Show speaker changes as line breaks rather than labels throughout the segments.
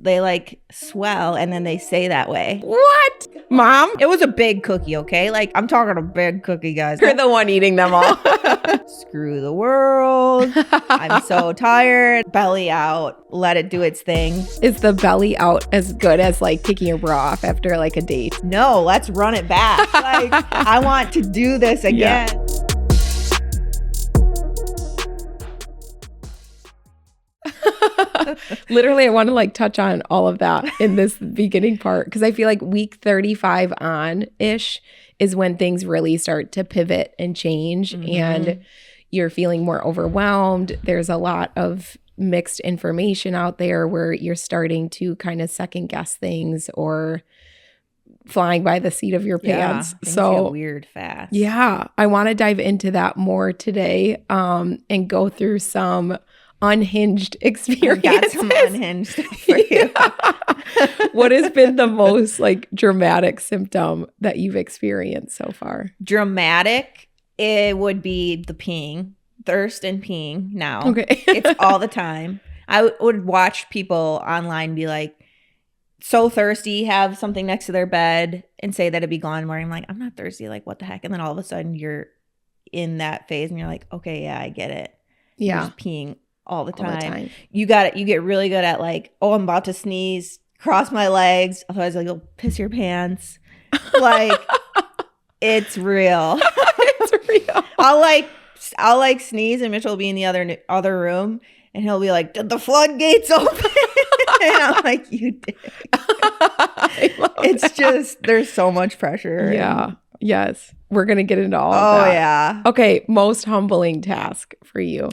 they like swell and then they stay that way.
What? Mom?
It was a big cookie, okay? Like, I'm talking a big cookie, guys.
You're the one eating them all.
Screw the world. I'm so tired. Belly out. Let it do its thing.
Is the belly out as good as like taking your bra off after like a date?
No, let's run it back. Like, I want to do this again.
Yeah. Literally, I want to like touch on all of that in this beginning part because I feel like week 35 on-ish is when things really start to pivot and change and you're feeling more overwhelmed. There's a lot of mixed information out there where you're starting to kind of second guess things or flying by the seat of your pants.
Things
So
get weird fast.
yeah, I want to dive into that more today and go through some unhinged experiences.
I got some unhinged stuff for you.
What has been the most like dramatic symptom that you've experienced so far?
Dramatic, it would be the peeing, thirst and peeing now.
Okay.
It's all the time. I would watch people online be like, so thirsty, have something next to their bed and say that it'd be gone tomorrow. I'm like, I'm not thirsty. Like, what the heck? And then all of a sudden you're in that phase and you're like, okay, yeah, I get it. You're
Yeah.
just peeing all the
All the
time.
time.
You got it. You get really good at like, oh, I'm about to sneeze, cross my legs. Otherwise, like, you'll piss your pants. Like, it's real.
It's real.
I'll like sneeze and Mitchell will be in the other room and he'll be like, did the floodgates open? And I'm like, you did. It's just, there's so much pressure.
Yeah. Yes. We're going to get into all of
Oh,
that.
yeah.
Okay. Most humbling task for you.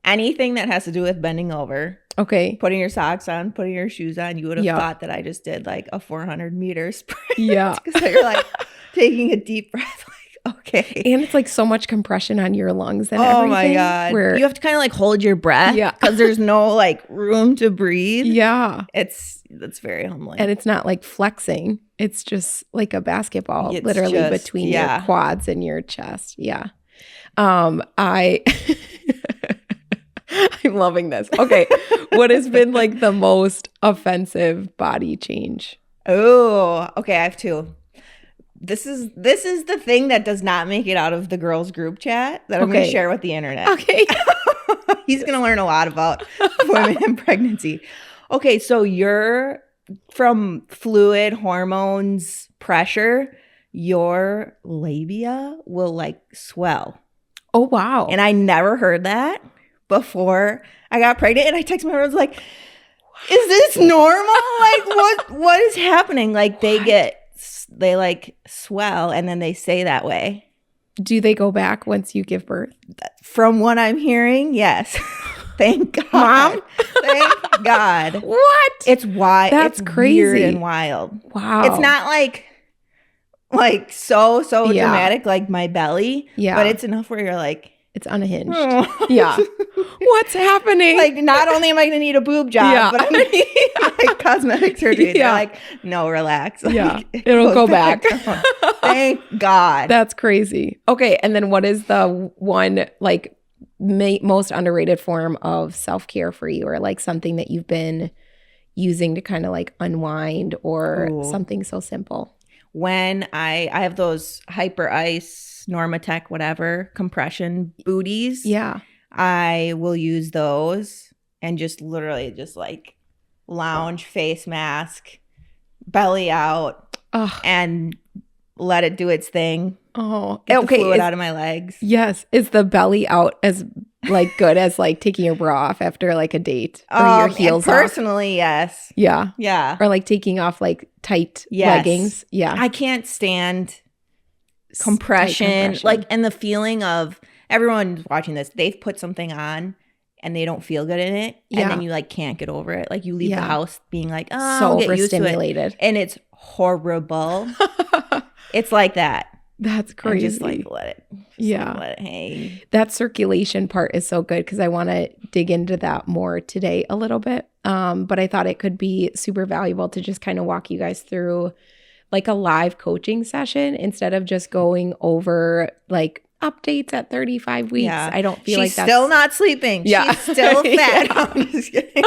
Anything that has to do with bending over,
Okay.
putting your socks on, putting your shoes on, you would have
Yeah.
thought that I just did like a 400-meter sprint.
Yeah.
Because you're like taking a deep breath, like, okay.
And it's like so much compression on your lungs and
Oh
everything.
my God.
Where,
You have to kind of like hold your breath.
Yeah.
Because there's no like room to breathe.
yeah.
That's very humbling.
And it's not like flexing. It's just like a basketball,
It's
literally
just-
between
yeah.
your quads and your chest. Yeah. I'm loving this. Okay. What has been like the most offensive body change?
Oh, okay. I have two. This is the thing that does not make it out of the girls group chat that I'm going to
Okay.
share with the internet.
Okay.
He's going to learn a lot about women and pregnancy. Okay, so you're from fluid, hormones, pressure, your labia will like swell.
Oh, wow.
And I never heard that before I got pregnant. And I texted my friends like, is this normal? Like what is happening? Like they like swell and then they stay that way.
Do they go back once you give birth?
From what I'm hearing, yes. Thank God.
Mom?
Thank God.
What?
It's wild.
That's
it's
crazy.
Weird and wild.
Wow.
It's not like so
Yeah.
dramatic like my belly.
Yeah.
But it's enough where you're like,
It's unhinged.
oh.
Yeah. What's happening?
Like, not only am I going to need a boob job,
Yeah.
but I'm going to need like cosmetic surgery.
Yeah.
They're like, no, relax. Like,
Yeah.
it
It'll
goes
go back.
down. Thank God.
That's crazy. Okay. And then what is the one like most underrated form of self-care for you, or like something that you've been using to kind of like unwind, or
Ooh.
something so simple?
When I have those Hyper Ice, Normatec, whatever, compression booties.
Yeah.
I will use those and just literally just like lounge, face mask, belly out,
Oh,
and let it do its thing.
oh.
Get
Okay.
the fluid out of my legs.
Yes. Is the belly out as like good as like taking your bra off after like a date, or your
And
heels off?
personally, yes.
Yeah.
Yeah.
Or like taking off like tight
Yes.
leggings. Yeah.
I can't stand
Tight
compression. Like, and the feeling of everyone watching this, they've put something on and they don't feel good in it.
Yeah.
And then you like can't get over it. Like you leave the
Yeah.
house being like, oh,
so
I'll get used to it.
overstimulated.
And it's horrible. It's like that.
That's
And
crazy.
just like let it.
Yeah.
Let it hang.
That circulation part is so good because I want to dig into that more today a little bit. But I thought it could be super valuable to just kind of walk you guys through like a live coaching session instead of just going over like updates at 35 weeks.
Yeah.
I don't feel
She's
like that's
still not sleeping.
Yeah.
She's still fat.
Yeah.
I'm just kidding.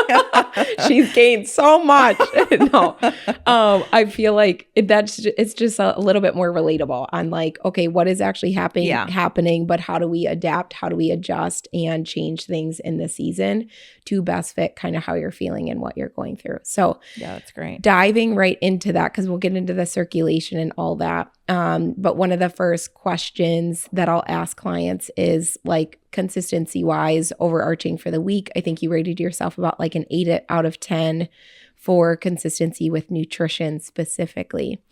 She's gained so much. No, I feel like it's just a little bit more relatable on like, okay, what is actually happening, but how do we adapt? How do we adjust and change things in the season to best fit kind of how you're feeling and what you're going through? So
yeah, that's great.
Diving right into that, because we'll get into the circulation and all that. But one of the first questions that I'll ask clients is like consistency wise, overarching for the week. I think you rated yourself about like an 8 out of 10 for consistency with nutrition specifically.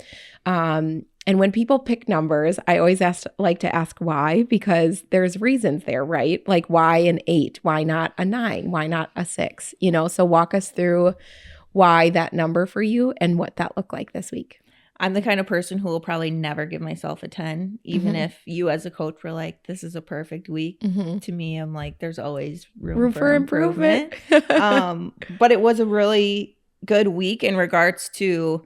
And when people pick numbers, I always like to ask why, because there's reasons there, right? Like why an 8? Why not a 9? Why not a 6? You know, so walk us through why that number for you and what that looked like this week.
I'm the kind of person who will probably never give myself a 10, even if you as a coach were like, this is a perfect week. To me, I'm like, there's always room for improvement. But it was a really good week in regards to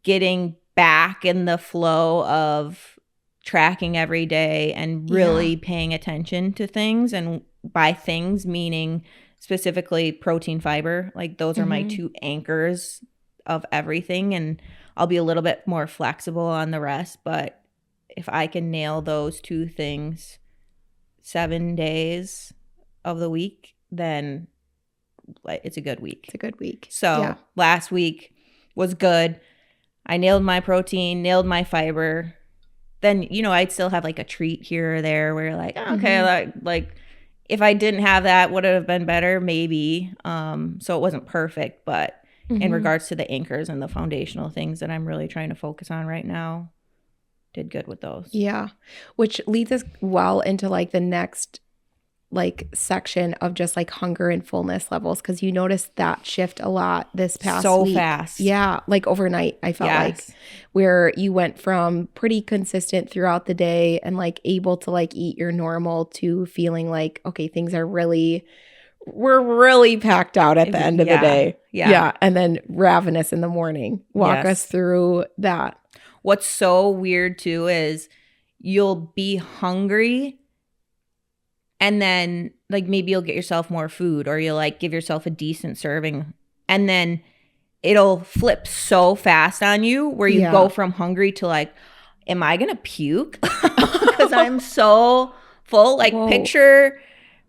getting back in the flow of tracking every day and really paying attention to things. And by things, meaning specifically protein, fiber, like those are my two anchors of everything. And I'll be a little bit more flexible on the rest. But if I can nail those two things 7 days of the week, then it's a good week.
It's a good week.
So last week was good. I nailed my protein, nailed my fiber. Then, you know, I'd still have like a treat here or there where you're like, oh, okay, like if I didn't have that, would it have been better? Maybe. So it wasn't perfect, but in regards to the anchors and the foundational things that I'm really trying to focus on right now, did good with those. Yeah.
Which leads us well into like the next like section of just like hunger and fullness levels, because you noticed that shift a lot this past week.
So fast.
Yeah, like overnight, I felt like, where you went from pretty consistent throughout the day and like able to like eat your normal to feeling like, okay, things are we're really packed out at the end of the day. Yeah. And then ravenous in the morning. Walk us through that.
What's so weird too is you'll be hungry and then like maybe you'll get yourself more food or you'll like give yourself a decent serving and then it'll flip so fast on you where you go from hungry to like, am I going to puke? Because I'm so full. Like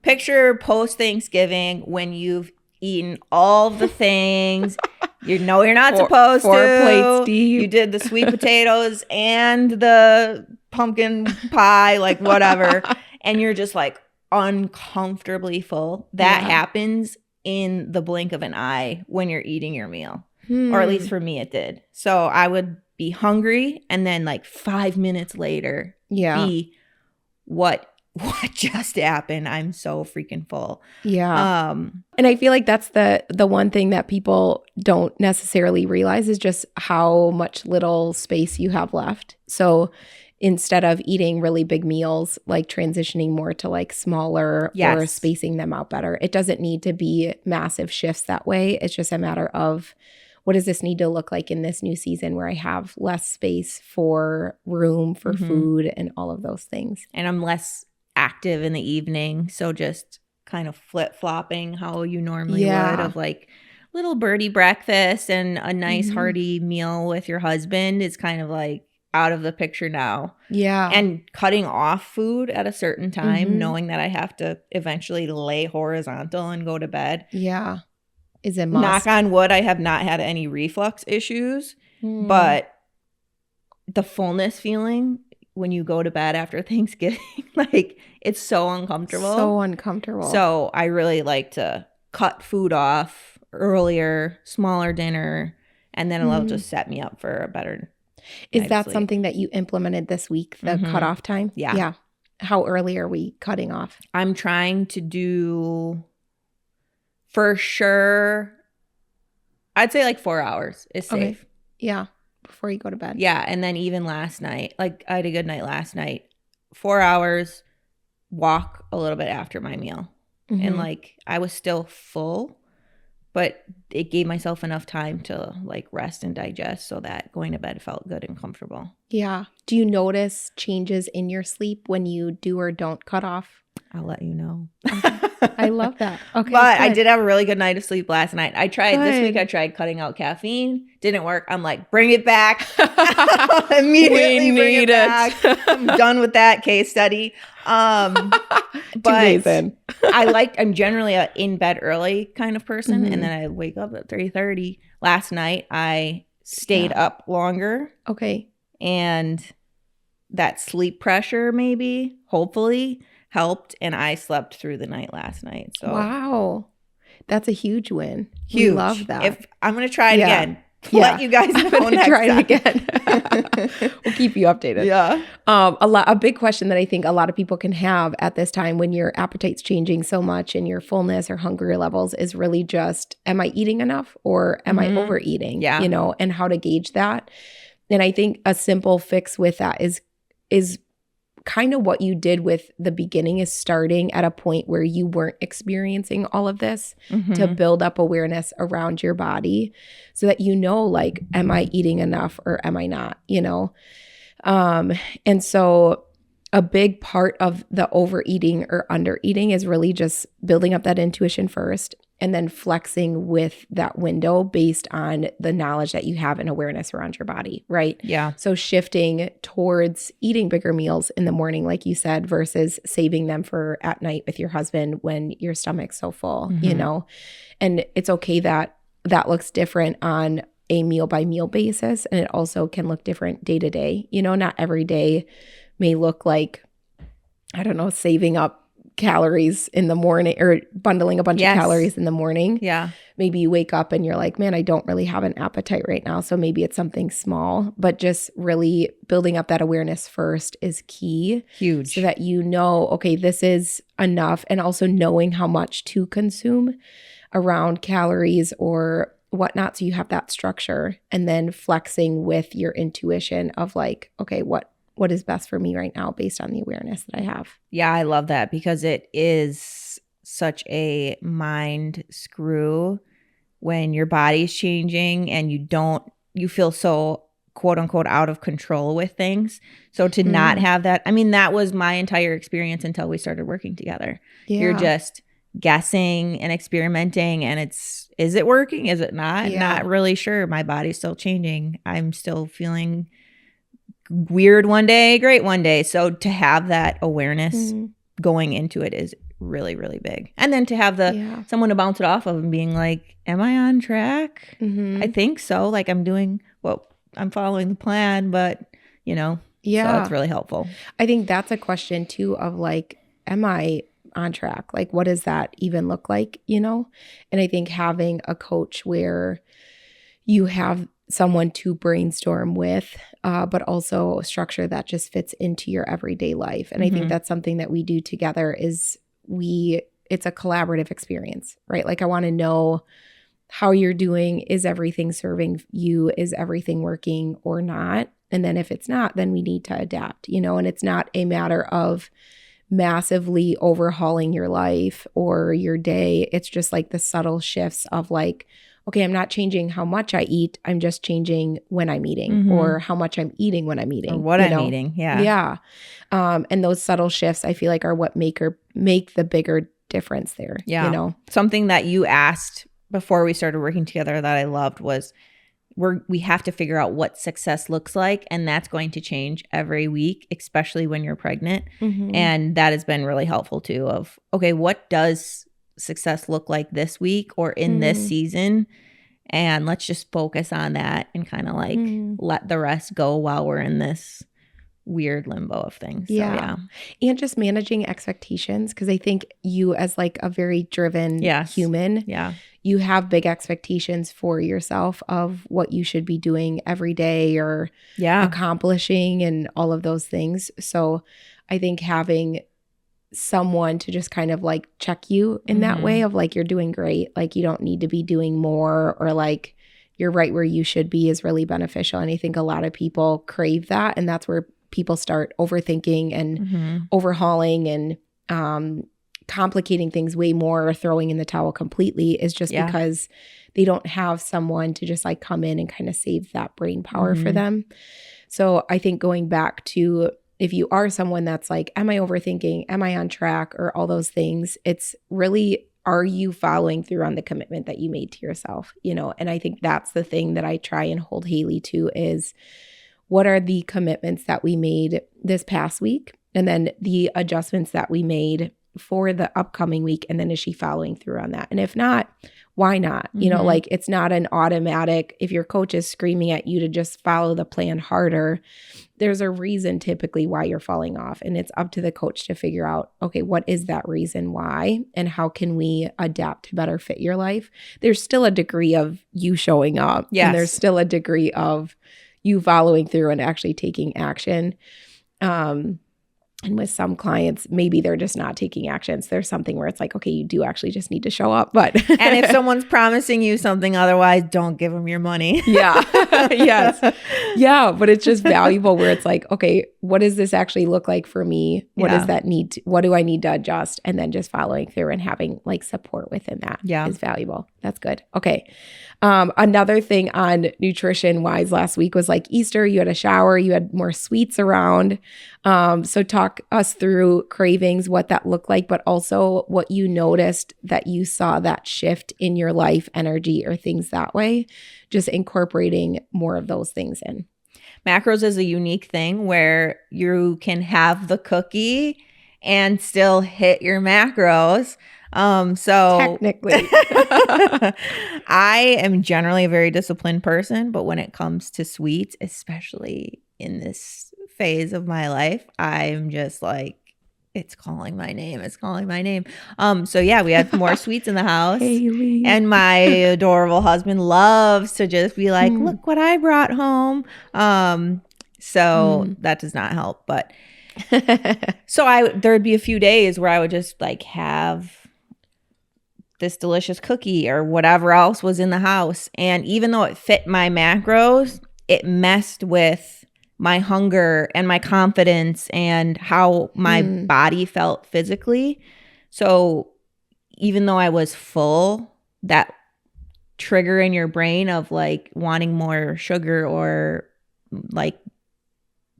picture post Thanksgiving when you've eaten all the things you know you're not supposed to.
4 plates deep.
You did the sweet potatoes and the pumpkin pie, like whatever. And you're just like uncomfortably full. That happens in the blink of an eye when you're eating your meal. Or at least for me it did. So I would be hungry and then like 5 minutes later be what just happened? I'm so freaking full.
Yeah. And I feel like that's the one thing that people don't necessarily realize is just how much little space you have left. So instead of eating really big meals, like transitioning more to like smaller or spacing them out better. It doesn't need to be massive shifts that way. It's just a matter of what does this need to look like in this new season where I have less space for room for food and all of those things.
And I'm less active in the evening, so just kind of flip-flopping how you normally would of like little birdie breakfast and a nice hearty meal with your husband is kind of like out of the picture now.
Yeah.
And cutting off food at a certain time, knowing that I have to eventually lay horizontal and go to bed.
Yeah. Is a must.
Knock on wood, I have not had any reflux issues, but the fullness feeling when you go to bed after Thanksgiving, like it's so uncomfortable.
So uncomfortable.
So I really like to cut food off earlier, smaller dinner, and then it'll just set me up for a better
Is that something that you implemented this week, the cutoff time?
Yeah.
Yeah. How early are we cutting off?
I'm trying to do, for sure, I'd say like 4 hours is safe.
Okay. Yeah. Before you go to bed.
Yeah. And then even last night, like I had a good night last night, 4 hours, walk a little bit after my meal. And like I was still full, but it gave myself enough time to like rest and digest so that going to bed felt good and comfortable.
Yeah. Do you notice changes in your sleep when you do or don't cut off?
I'll let you know.
I love that. Okay.
But I
good.
did have a really good night of sleep last night. This week
Good.
I tried cutting out caffeine. Didn't work. I'm like, bring it back. Immediately bring it back. I'm done with that case study.
2
But
days in.
I'm generally a in bed early kind of person.
Mhm.
And then I wake up at 3:30. Last night I stayed up longer,
Okay.
and that sleep pressure maybe, hopefully, helped, and I slept through the night last night. So
Wow. That's a huge win.
huge.
We love that.
If I'm going to try it
Yeah.
again. Let you guys
I'm
know
gonna
next
try
time.
it again. We'll keep you updated.
Yeah.
A big question that I think a lot of people can have at this time when your appetite's changing so much and your fullness or hunger levels is really just, am I eating enough or am I overeating?
Yeah.
You know, and how to gauge that. And I think a simple fix with that is kind of what you did with the beginning, is starting at a point where you weren't experiencing all of this to build up awareness around your body so that you know, like, am I eating enough or am I not, you know? And so a big part of the overeating or undereating is really just building up that intuition first and then flexing with that window based on the knowledge that you have and awareness around your body, right?
Yeah.
So shifting towards eating bigger meals in the morning, like you said, versus saving them for at night with your husband when your stomach's so full, you know? And it's okay that that looks different on a meal by meal basis. And it also can look different day to day. You know, not every day may look like, I don't know, saving up calories in the morning or bundling a bunch of calories in the morning.
Yeah.
Maybe you wake up and you're like, man, I don't really have an appetite right now. So maybe it's something small, but just really building up that awareness first is key.
Huge.
So that you know, okay, this is enough. And also knowing how much to consume around calories or whatnot. So you have that structure, and then flexing with your intuition of like, okay, what is best for me right now based on the awareness that I have.
Yeah, I love that because it is such a mind screw when your body's changing and you feel so quote unquote out of control with things. So to not have that, I mean, that was my entire experience until we started working together.
Yeah.
You're just guessing and experimenting, and is it working? Is it not?
Yeah.
Not really sure. My body's still changing. I'm still feeling weird one day, great one day. So to have that awareness going into it is really, really big. And then to have someone to bounce it off of and being like, am I on track? I think so. Like I'm following the plan, but so it's really helpful.
I think that's a question too of like, am I on track? Like, what does that even look like, And I think having a coach where you have someone to brainstorm with, but also a structure that just fits into your everyday life. And I think that's something that we do together is it's a collaborative experience, right? Like I want to know how you're doing. Is everything serving you? Is everything working or not? And then if it's not, then we need to adapt, and it's not a matter of massively overhauling your life or your day. It's just like the subtle shifts of like, okay, I'm not changing how much I eat. I'm just changing when I'm eating or how much I'm eating when I'm eating.
Or what I'm eating. Yeah.
Yeah. And those subtle shifts I feel like are what make the bigger difference there.
Yeah. Something that you asked before we started working together that I loved was we have to figure out what success looks like, and that's going to change every week, especially when you're pregnant. And that has been really helpful too of, okay, what does success look like this week or in this season? And let's just focus on that and kind of like let the rest go while we're in this weird limbo of things.
Yeah. And just managing expectations, because I think you as like a very driven human, you have big expectations for yourself of what you should be doing every day or accomplishing and all of those things. So I think having someone to just kind of like check you in that way of like, you're doing great, like you don't need to be doing more, or like you're right where you should be is really beneficial. And I think a lot of people crave that, and that's where people start overthinking and overhauling and complicating things way more or throwing in the towel completely, is just because they don't have someone to just like come in and kind of save that brain power for them. So I think going back to, if you are someone that's like, am I overthinking? Am I on track? Or all those things, it's really, are you following through on the commitment that you made to yourself? And I think that's the thing that I try and hold Haley to is, what are the commitments that we made this past week? And then the adjustments that we made for the upcoming week. And then is she following through on that? And if not, why not? Like it's not an automatic, if your coach is screaming at you to just follow the plan harder, there's a reason typically why you're falling off. And it's up to the coach to figure out, okay, what is that reason why? And how can we adapt to better fit your life? There's still a degree of you showing up.
Yes.
And there's still a degree of you following through and actually taking action. And with some clients, maybe they're just not taking actions. There's something where it's like, okay, you do actually just need to show up. But
and if someone's promising you something otherwise, don't give them your money.
Yeah. Yes. Yeah. But it's just valuable where it's like, okay, what does this actually look like for me? What does that need to, what do I need to adjust? And then just following through and having like support within that is valuable. That's good. Okay. Another thing on nutrition wise last week was like Easter, you had a shower, you had more sweets around. So talk us through cravings, what that looked like, but also what you noticed that you saw that shift in your life, energy, or things that way, just incorporating more of those things in.
Macros is a unique thing where you can have the cookie and still hit your macros. So
technically,
I am generally a very disciplined person, but when it comes to sweets, especially in this phase of my life, I'm just like, it's calling my name. It's calling my name. So yeah, we had more sweets in the house.
Haley.
And my adorable husband loves to just be like, look what I brought home. So that does not help. But so there'd be a few days where I would just like have this delicious cookie or whatever else was in the house. And even though it fit my macros, it messed with my hunger and my confidence and how my body felt physically. So even though I was full, that trigger in your brain of like wanting more sugar or like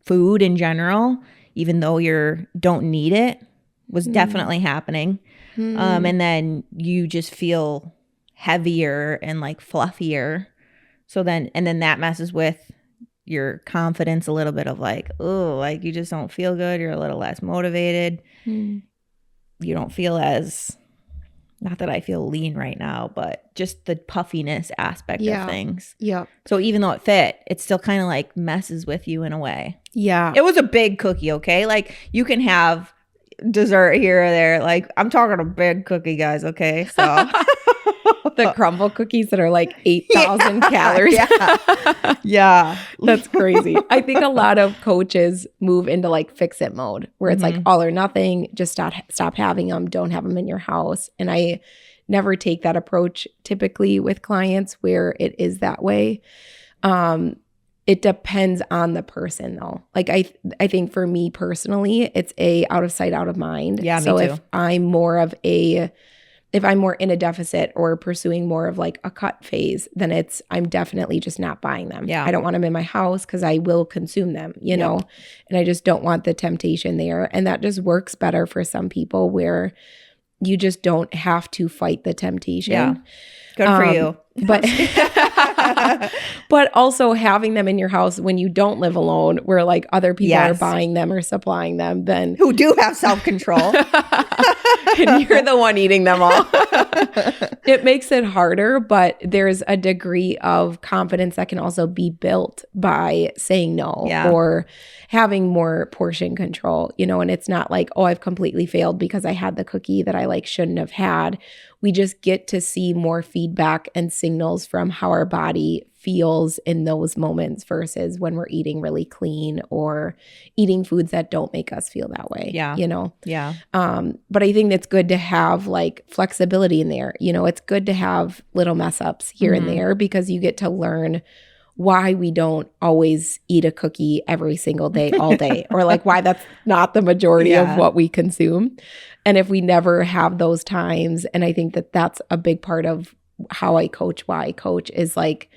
food in general, even though you don't need it, was definitely happening. And then you just feel heavier and like fluffier. So then that messes with your confidence a little bit of like, oh, like you just don't feel good. You're a little less motivated. You don't feel as, not that I feel lean right now, but just the puffiness aspect of things.
Yeah.
So even though it fit, it still kind of like messes with you in a way.
Yeah.
It was a big cookie, okay? Like you can have dessert here or there. Like I'm talking a big cookie, guys, okay? So
the crumble cookies that are like 8,000 calories.
Yeah.
That's crazy. I think a lot of coaches move into like fix it mode where it's like all or nothing, just stop having them, don't have them in your house. And I never take that approach typically with clients where it is that way. It depends on the person though. Like I think for me personally, it's a out of sight, out of mind.
Yeah,
so
me too.
If I'm more in a deficit or pursuing more of like a cut phase, then I'm definitely just not buying them.
Yeah.
I don't want them in my house because I will consume them, you know, and I just don't want the temptation there. And that just works better for some people where you just don't have to fight the temptation.
Yeah. Good for you.
But also having them in your house when you don't live alone, where like other people are buying them or supplying them, then
who do have self-control.
And you're the one eating them all. It makes it harder, but there's a degree of confidence that can also be built by saying no or having more portion control, you know, and it's not like, oh, I've completely failed because I had the cookie that I like shouldn't have had. We just get to see more feedback and signals from how our body feels in those moments versus when we're eating really clean or eating foods that don't make us feel that way.
Yeah.
You know?
Yeah.
But I think it's good to have like flexibility in there. You know, it's good to have little mess ups here and there because you get to learn why we don't always eat a cookie every single day, all day, or like why that's not the majority of what we consume. And if we never have those times, and I think that that's a big part of how I coach, why I coach, is like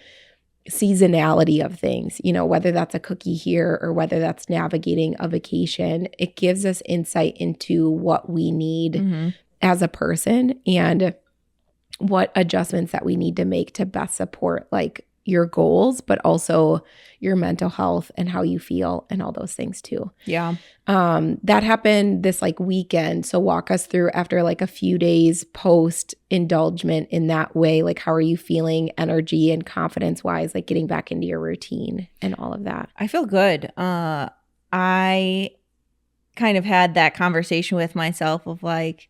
seasonality of things, you know, whether that's a cookie here or whether that's navigating a vacation, it gives us insight into what we need as a person and what adjustments that we need to make to best support like your goals, but also your mental health and how you feel and all those things too.
Yeah.
That happened this like weekend. So walk us through after like a few days post indulgement in that way. Like how are you feeling energy and confidence wise, like getting back into your routine and all of that?
I feel good. I kind of had that conversation with myself of like,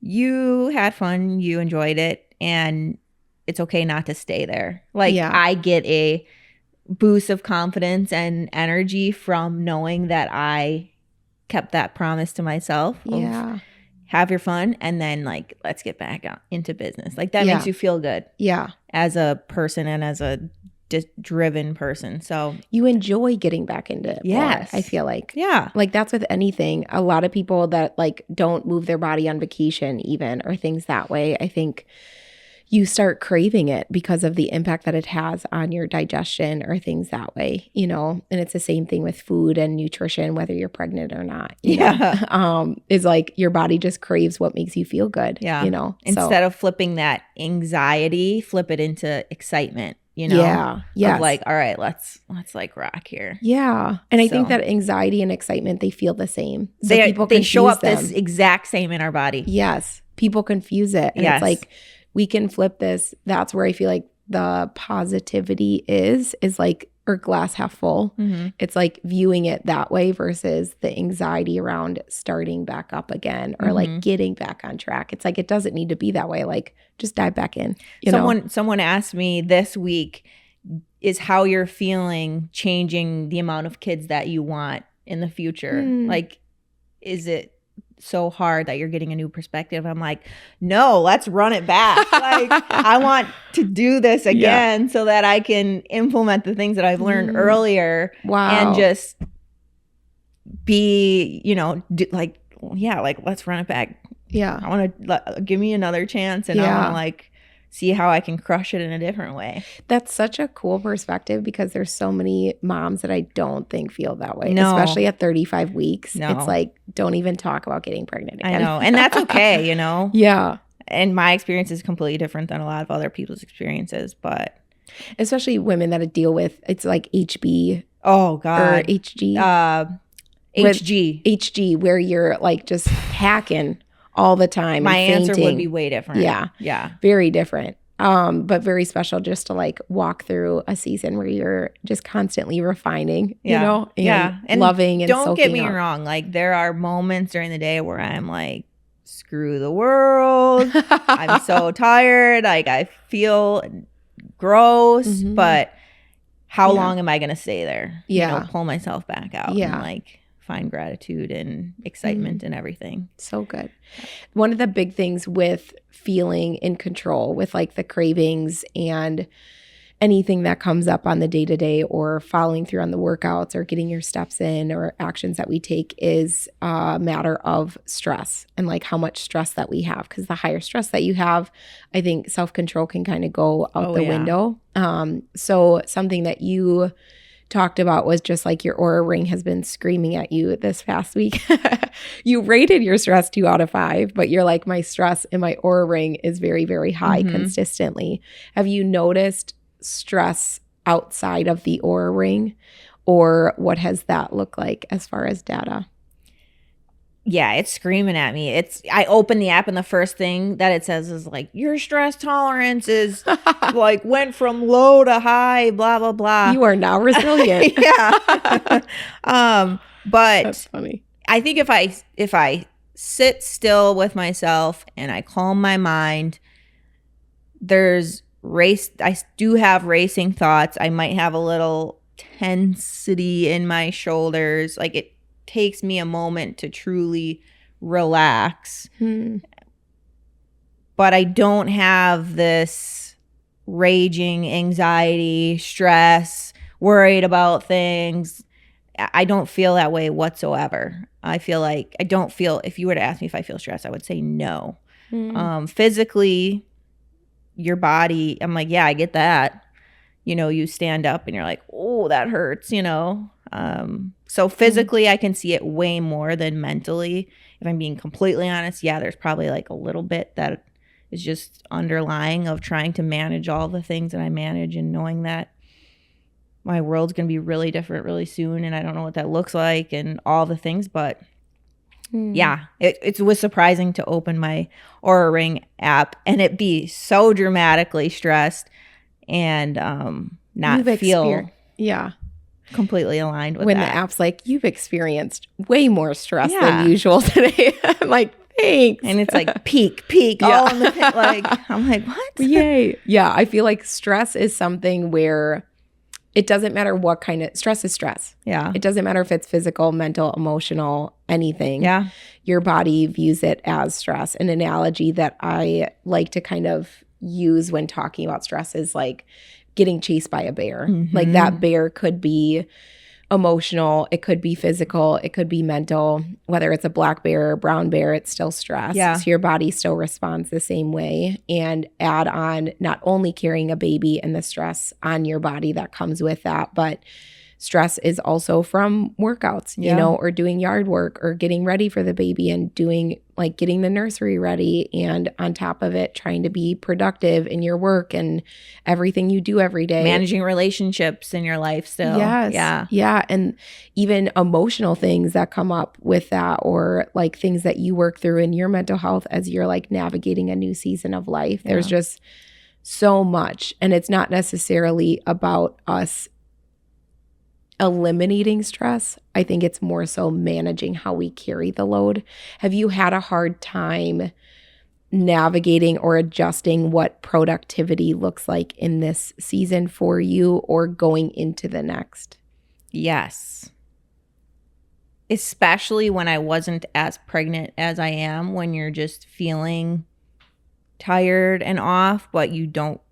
you had fun, you enjoyed it, and it's okay not to stay there. Like I get a boost of confidence and energy from knowing that I kept that promise to myself of have your fun and then like let's get back out into business. Like that makes you feel good. Yeah. As a person and as a driven person. So
you enjoy getting back into it. Yes. I feel like.
Yeah.
Like that's with anything. A lot of people that like don't move their body on vacation even or things that way, I think you start craving it because of the impact that it has on your digestion or things that way, you know, and it's the same thing with food and nutrition, whether you're pregnant or not. You know? Is like your body just craves what makes you feel good. Yeah. You know,
instead of flipping that anxiety, flip it into excitement, you know? Yeah. Yeah. Of like, all right, let's like rock here.
Yeah. And I think that anxiety and excitement, they feel the same.
So they show up this exact same in our body.
Yes. People confuse it. And it's like, we can flip this. That's where I feel like the positivity is like, or glass half full. It's like viewing it that way versus the anxiety around starting back up again or like getting back on track. It's like, it doesn't need to be that way. Like just dive back in.
Someone asked me this week, is how you're feeling changing the amount of kids that you want in the future? Like, is it so hard that you're getting a new perspective? I'm like, no, let's run it back. Like I want to do this again so that I can implement the things that I've learned earlier. Wow. And just be, you know, like let's run it back. Yeah. I want to give me another chance and I want to like see how I can crush it in a different way.
That's such a cool perspective because there's so many moms that I don't think feel that way, especially at 35 weeks. It's like, don't even talk about getting pregnant again.
I know. And that's okay, you know?
Yeah.
And my experience is completely different than a lot of other people's experiences, but.
Especially women that deal with, it's like HB.
Oh, God.
Or HG.
HG.
HG, where you're like just hacking all the time.
My answer would be way different.
Yeah. Yeah. Very different. But very special just to like walk through a season where you're just constantly refining, you know, and loving and
don't get me
up.
wrong. Like there are moments during the day where I'm like, screw the world. I'm so tired. Like I feel gross, but how long am I going to stay there?
Yeah.
You know, pull myself back out. Yeah. And like find gratitude and excitement and everything.
So good. One of the big things with feeling in control with like the cravings and anything that comes up on the day-to-day or following through on the workouts or getting your steps in or actions that we take is a matter of stress and like how much stress that we have. Because the higher stress that you have, I think self-control can kind of go out the window. So something that you talked about was just like your Oura ring has been screaming at you this past week. You rated your stress 2 out of 5, but you're like, my stress in my Oura ring is very, very high consistently. Have you noticed stress outside of the Oura ring, or what has that looked like as far as data?
Yeah, it's screaming at me. I open the app and the first thing that it says is like, your stress tolerance is like went from low to high, blah, blah, blah.
You are now resilient.
Yeah. But
that's funny.
I think if I sit still with myself and I calm my mind, I do have racing thoughts. I might have a little tensity in my shoulders. Like it takes me a moment to truly relax. But I don't have this raging anxiety, stress, worried about things. I don't feel that way whatsoever. I feel like if you were to ask me if I feel stressed, I would say no. Physically, your body, I'm like, yeah, I get that. you stand up and you're like, oh, that hurts, So physically, I can see it way more than mentally. If I'm being completely honest, yeah, there's probably like a little bit that is just underlying of trying to manage all the things that I manage and knowing that my world's going to be really different really soon and I don't know what that looks like and all the things. But yeah, it was surprising to open my Oura Ring app and it be so dramatically stressed and not feel completely aligned with
when
that.
The app's like, you've experienced way more stress than usual today. I'm like, thanks.
And it's like peak all in the pit. Like, I'm like, what?
Yay. Yeah, I feel like stress is something where it doesn't matter what kind of stress is stress.
Yeah.
It doesn't matter if it's physical, mental, emotional, anything.
Yeah.
Your body views it as stress. An analogy that I like to kind of use when talking about stress is like getting chased by a bear. Like that bear could be emotional, it could be physical, it could be mental. Whether it's a black bear or brown bear, it's still stress.
Yeah.
So your body still responds the same way. And add on not only carrying a baby and the stress on your body that comes with that, but stress is also from workouts, or doing yard work or getting ready for the baby and doing like getting the nursery ready. And on top of it, trying to be productive in your work and everything you do every day.
Managing relationships in your life still.
Yes.
Yeah.
Yeah. And even emotional things that come up with that or like things that you work through in your mental health as you're like navigating a new season of life. Yeah. There's just so much. And it's not necessarily about us eliminating stress. I think it's more so managing how we carry the load. Have you had a hard time navigating or adjusting what productivity looks like in this season for you or going into the next?
Yes. Especially when I wasn't as pregnant as I am, when you're just feeling tired and off, but you don't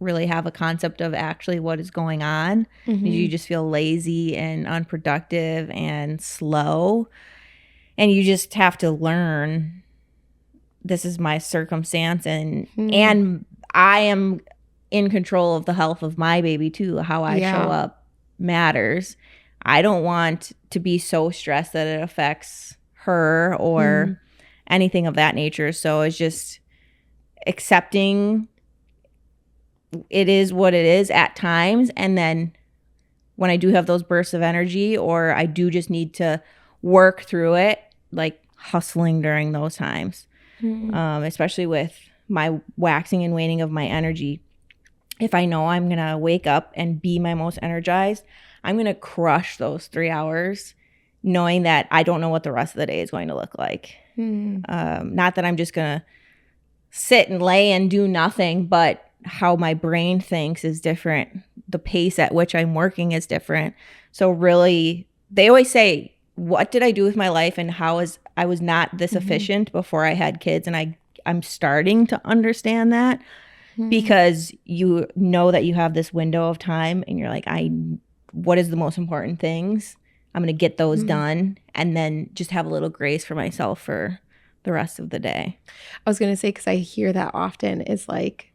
really have a concept of actually what is going on. You just feel lazy and unproductive and slow. And you just have to learn this is my circumstance and I am in control of the health of my baby too. How I show up matters. I don't want to be so stressed that it affects her or anything of that nature. So it's just accepting it is what it is at times. And then when I do have those bursts of energy or I do just need to work through it, like hustling during those times, especially with my waxing and waning of my energy. If I know I'm going to wake up and be my most energized, I'm going to crush those 3 hours knowing that I don't know what the rest of the day is going to look like. Not that I'm just going to sit and lay and do nothing, but how my brain thinks is different. The pace at which I'm working is different. So really, they always say, what did I do with my life and how is I was not this efficient before I had kids. And I'm starting to understand that because you know that you have this window of time and you're like, what is the most important things? I'm going to get those done and then just have a little grace for myself for the rest of the day.
I was going to say, because I hear that often is like,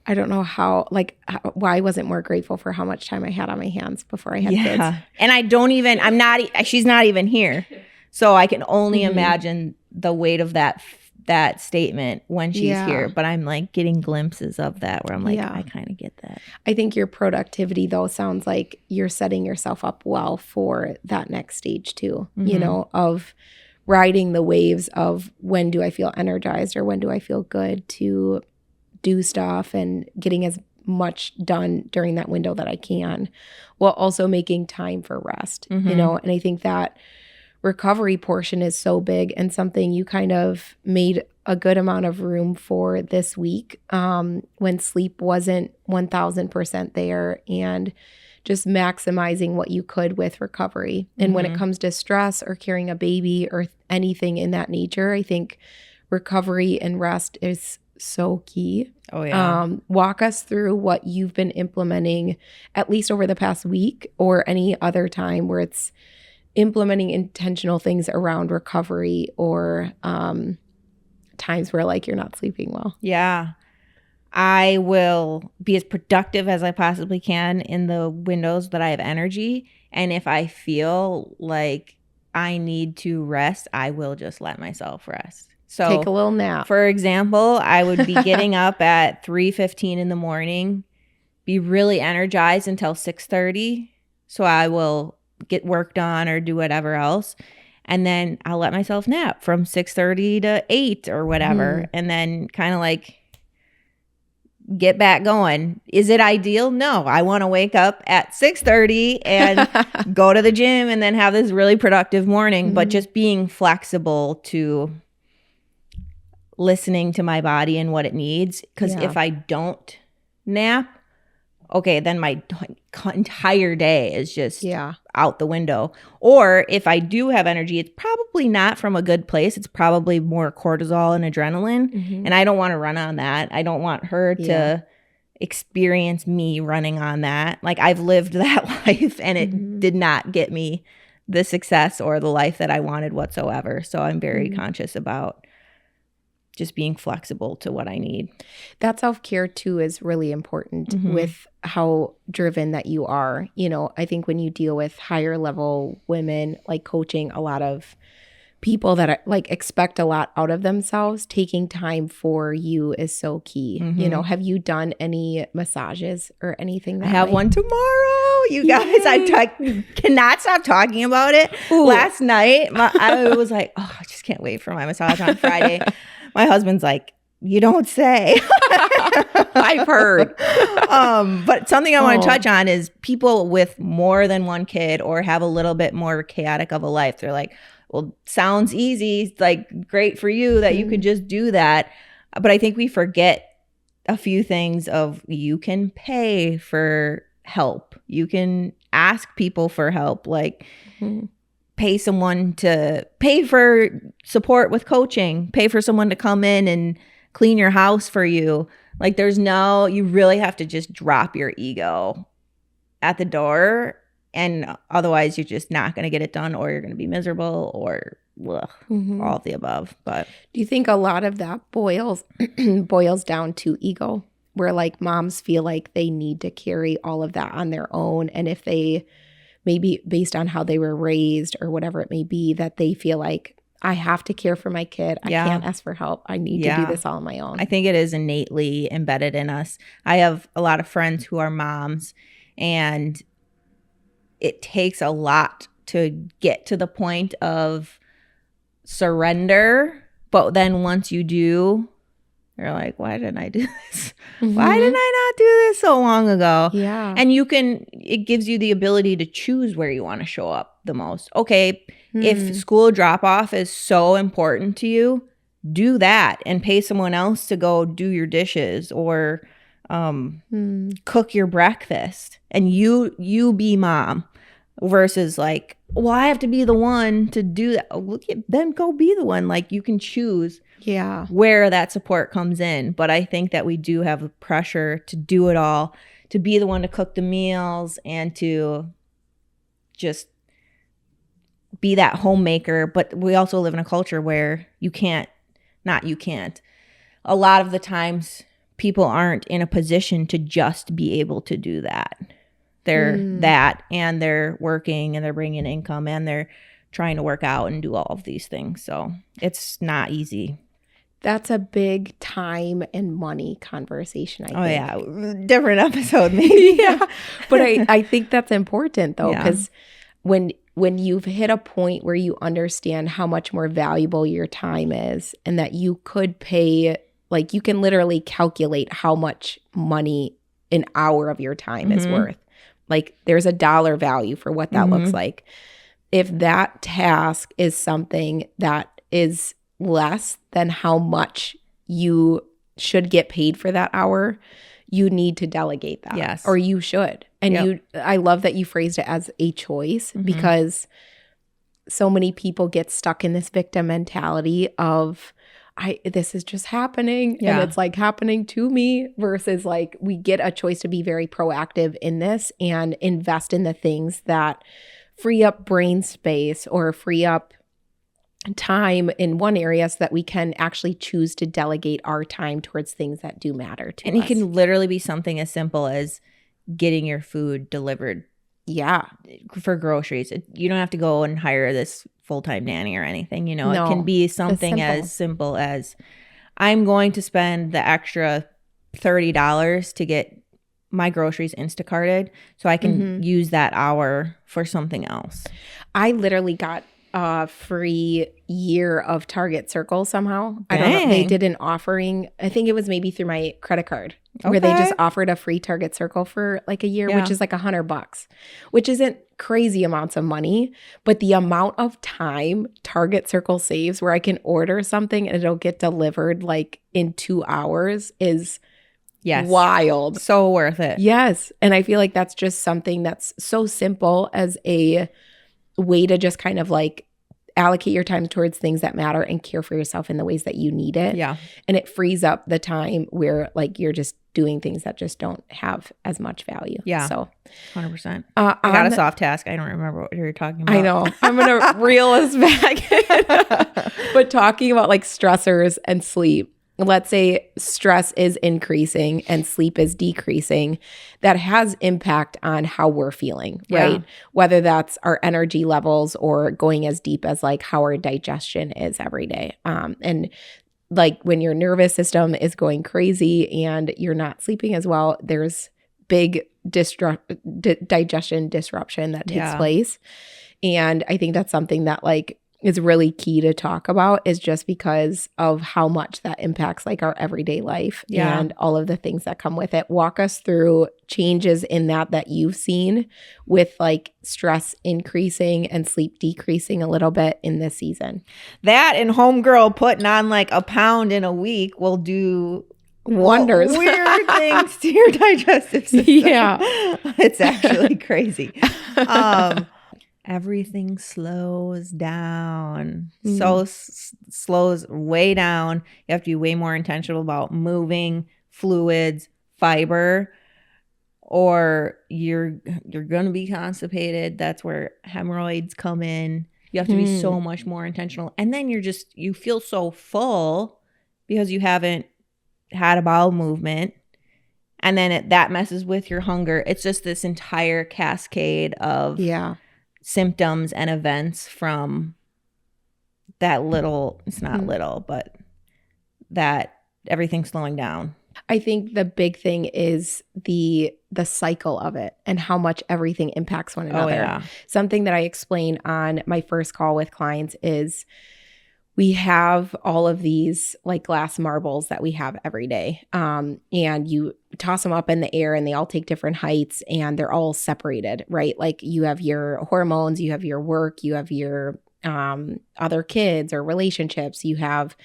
I don't know why I wasn't more grateful for how much time I had on my hands before I had kids.
And she's not even here. So I can only imagine the weight of that statement when she's here. But I'm like getting glimpses of that where I'm like, I kind of get that.
I think your productivity though sounds like you're setting yourself up well for that next stage too, of riding the waves of when do I feel energized or when do I feel good to do stuff and getting as much done during that window that I can, while also making time for rest, and I think that recovery portion is so big and something you kind of made a good amount of room for this week when sleep wasn't 1000% there and just maximizing what you could with recovery. And when it comes to stress or carrying a baby or anything in that nature, I think recovery and rest is so key.
Oh yeah.
Walk us through what you've been implementing at least over the past week or any other time where it's implementing intentional things around recovery or times where like you're not sleeping well.
Yeah. I will be as productive as I possibly can in the windows that I have energy. And if I feel like I need to rest, I will just let myself rest. So
Take a little nap.
For example, I would be getting up at 3:15 in the morning, be really energized until 6:30. So I will get work done or do whatever else. And then I'll let myself nap from 6:30 to 8 or whatever. And then kind of like get back going. Is it ideal? No. I want to wake up at 6:30 and go to the gym and then have this really productive morning. But just being flexible to listening to my body and what it needs. Because if I don't nap, okay, then my entire day is just out the window. Or if I do have energy, it's probably not from a good place. It's probably more cortisol and adrenaline. And I don't want to run on that. I don't want her to experience me running on that. Like, I've lived that life and it did not get me the success or the life that I wanted whatsoever. So I'm very conscious about just being flexible to what I need.
That self-care too is really important with how driven that you are. You know, I think when you deal with higher level women, like coaching a lot of people that are, like, expect a lot out of themselves, taking time for you is so key. You know, have you done any massages or anything?
I have one tomorrow. You guys, I cannot stop talking about it. Last night, I was like, oh, I just can't wait for my massage on Friday. My husband's like, you don't say.
I've heard.
But something I want to touch on is people with more than one kid or have a little bit more chaotic of a life. They're like, well, sounds easy. It's like great for you that you could just do that. But I think we forget a few things of you can pay for help. You can ask people for help. Like, pay someone to pay for support with coaching, pay for someone to come in and clean your house for you. Like, you really have to just drop your ego at the door, and otherwise you're just not going to get it done, or you're going to be miserable, or all of the above. But
do you think a lot of that boils down to ego, where like moms feel like they need to carry all of that on their own, and if they maybe based on how they were raised or whatever it may be, that they feel like, I have to care for my kid. I can't ask for help. I need to do this all on my own.
I think it is innately embedded in us. I have a lot of friends who are moms, and it takes a lot to get to the point of surrender. But then once you do, you're like, why didn't I do this? Why didn't I not do this so long ago?
Yeah.
And it gives you the ability to choose where you want to show up the most. Okay, if school drop-off is so important to you, do that and pay someone else to go do your dishes or cook your breakfast. And you be mom versus like, well, I have to be the one to do that. Oh, then go be the one. Like, you can choose where that support comes in. But I think that we do have the pressure to do it all, to be the one to cook the meals and to just be that homemaker. But we also live in a culture where a lot of the times people aren't in a position to just be able to do that. They're that, and they're working, and they're bringing income, and they're trying to work out and do all of these things. So it's not easy.
That's a big time and money conversation, I think.
Oh, yeah. Different episode, maybe.
But I think that's important, though, because when you've hit a point where you understand how much more valuable your time is, and that you could pay, like, you can literally calculate how much money an hour of your time is worth. Like, there's a dollar value for what that looks like. If that task is something that is less than how much you should get paid for that hour, you need to delegate that.
Yes.
Or you should. And I love that you phrased it as a choice, because so many people get stuck in this victim mentality of, this is just happening and it's like happening to me, versus like we get a choice to be very proactive in this and invest in the things that free up brain space or free up time in one area so that we can actually choose to delegate our time towards things that do matter to us.
And it can literally be something as simple as getting your food delivered.
Yeah.
For groceries. You don't have to go and hire this full-time nanny or anything. You know,
No,
it can be something as simple as I'm going to spend the extra $30 to get my groceries Instacarted so I can use that hour for something else.
I literally got a free year of Target Circle somehow.
Dang.
I don't know. They did an offering. I think it was maybe through my credit card where they just offered a free Target Circle for like a year, which is like $100, which isn't crazy amounts of money, but the amount of time Target Circle saves where I can order something and it'll get delivered like in 2 hours is wild.
So worth it.
Yes. And I feel like that's just something that's so simple as a way to just kind of like allocate your time towards things that matter and care for yourself in the ways that you need it.
Yeah.
And it frees up the time where like you're just doing things that just don't have as much value.
Yeah.
So
100%. I got a soft task. I don't remember what you were talking about.
I know. I'm going to reel us back. But talking about like stressors and sleep. Let's say stress is increasing and sleep is decreasing. That has impact on how we're feeling, right?
Yeah.
Whether that's our energy levels or going as deep as like how our digestion is every day. And like when your nervous system is going crazy and you're not sleeping as well, there's big digestion disruption that takes place. And I think that's something that like is really key to talk about, is just because of how much that impacts like our everyday life and all of the things that come with it. Walk us through changes in that you've seen with like stress increasing and sleep decreasing a little bit in this season.
That and homegirl putting on like a pound in a week will do
wonders.
Weird things to your digestive system.
Yeah.
It's actually crazy. Everything slows down. So slows way down. You have to be way more intentional about moving, fluids, fiber, or you're going to be constipated. That's where hemorrhoids come in. You have to be so much more intentional. And then you feel so full because you haven't had a bowel movement. And then that messes with your hunger. It's just this entire cascade of symptoms and events from that little, it's not little, but that everything's slowing down.
I think the big thing is the cycle of it and how much everything impacts one another.
Oh, yeah.
Something that I explain on my first call with clients is we have all of these like glass marbles that we have every day. And you toss them up in the air and they all take different heights and they're all separated, right? Like you have your hormones, you have your work, you have your other kids or relationships, you have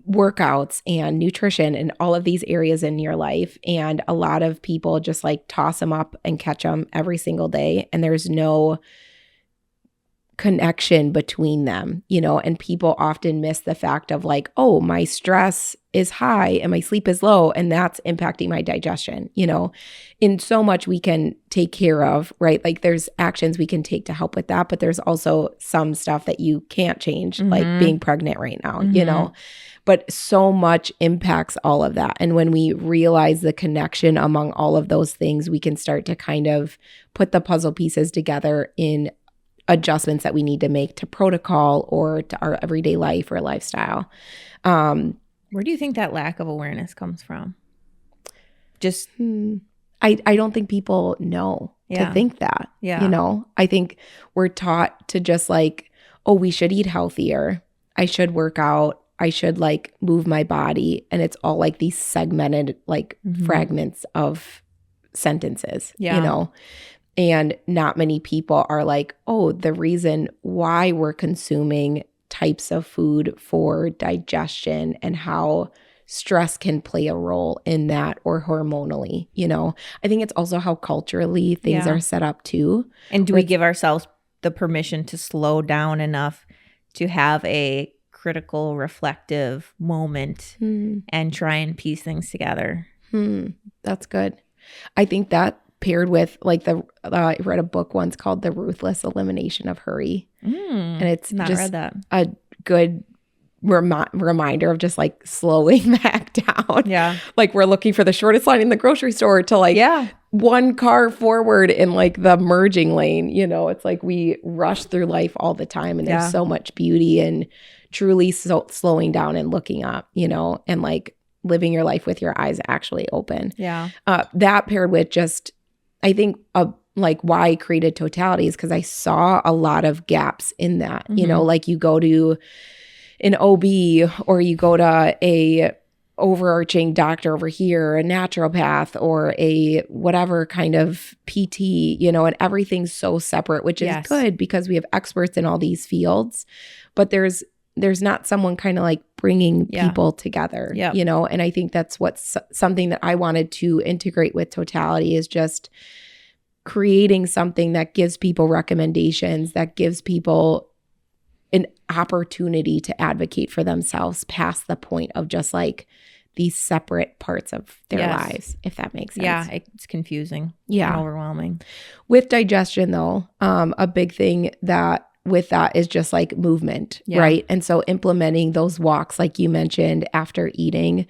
workouts and nutrition and all of these areas in your life. And a lot of people just like toss them up and catch them every single day. And there's no connection between them, you know, and people often miss the fact of like, oh, my stress is high and my sleep is low and that's impacting my digestion, you know. In so much we can take care of, right? Like there's actions we can take to help with that, but there's also some stuff that you can't change, like being pregnant right now, you know. But so much impacts all of that. And when we realize the connection among all of those things, we can start to kind of put the puzzle pieces together in adjustments that we need to make to protocol or to our everyday life or lifestyle.
Where do you think that lack of awareness comes from? Just
I don't think people know to think that. You know, I think we're taught to just like, oh, we should eat healthier. I should work out. I should like move my body. And it's all like these segmented like fragments of sentences, you know. And not many people are like, oh, the reason why we're consuming types of food for digestion and how stress can play a role in that, or hormonally, you know. I think it's also how culturally things are set up too.
And do we give ourselves the permission to slow down enough to have a critical, reflective moment and try and piece things together?
That's good. I think that paired with like I read a book once called The Ruthless Elimination of Hurry. And it's
not
just
read that.
a good reminder of just like slowing back down.
Yeah.
Like we're looking for the shortest line in the grocery store to like one car forward in like the merging lane. You know, it's like we rush through life all the time, and there's so much beauty in truly slowing down and looking up, you know, and like living your life with your eyes actually open.
Yeah.
That paired with just, I think, like why I created Totality is because I saw a lot of gaps in that. You know, like you go to an OB or you go to a overarching doctor over here, a naturopath or a whatever kind of PT, you know, and everything's so separate, which is good because we have experts in all these fields, but there's not someone kind of like bringing people together, you know, and I think that's what's something that I wanted to integrate with Totality is just creating something that gives people recommendations, that gives people an opportunity to advocate for themselves past the point of just like these separate parts of their lives, if that makes sense.
Yeah, it's confusing. Yeah. And overwhelming.
With digestion though, a big thing that with that is just like movement, right? And so implementing those walks, like you mentioned, after eating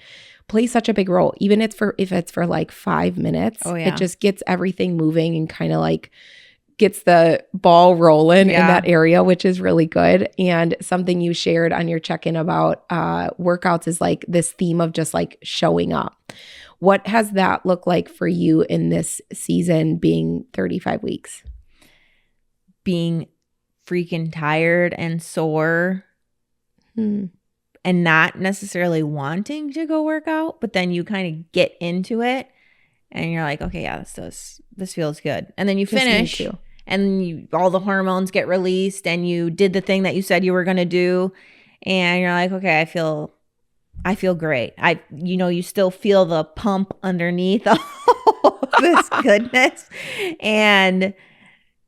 plays such a big role. Even if it's for like 5 minutes, it just gets everything moving and kind of like gets the ball rolling in that area, which is really good. And something you shared on your check-in about workouts is like this theme of just like showing up. What has that looked like for you in this season being 35 weeks?
Being freaking tired and sore and not necessarily wanting to go work out, but then you kind of get into it and you're like, okay, yeah, this feels good. And then you finish and all the hormones get released and you did the thing that you said you were going to do. And you're like, okay, I feel great. You still feel the pump underneath all this goodness. And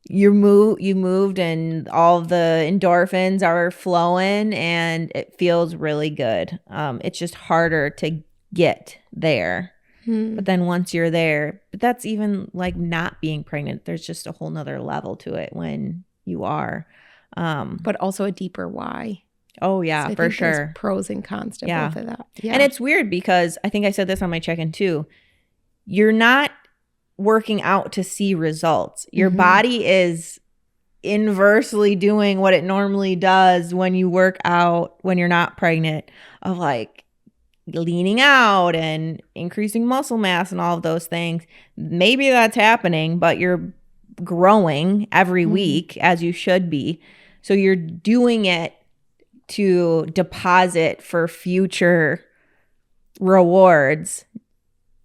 you moved and all the endorphins are flowing and it feels really good. It's just harder to get there. But then once you're there, but that's even like not being pregnant. There's just a whole nother level to it when you are.
But also a deeper why.
Oh yeah,
so
for sure.
Pros and cons to both of that. Yeah.
And it's weird because I think I said this on my check-in too. You're not working out to see results. Your body is inversely doing what it normally does when you work out when you're not pregnant, of like leaning out and increasing muscle mass and all of those things. Maybe that's happening, but you're growing every week as you should be. So you're doing it to deposit for future rewards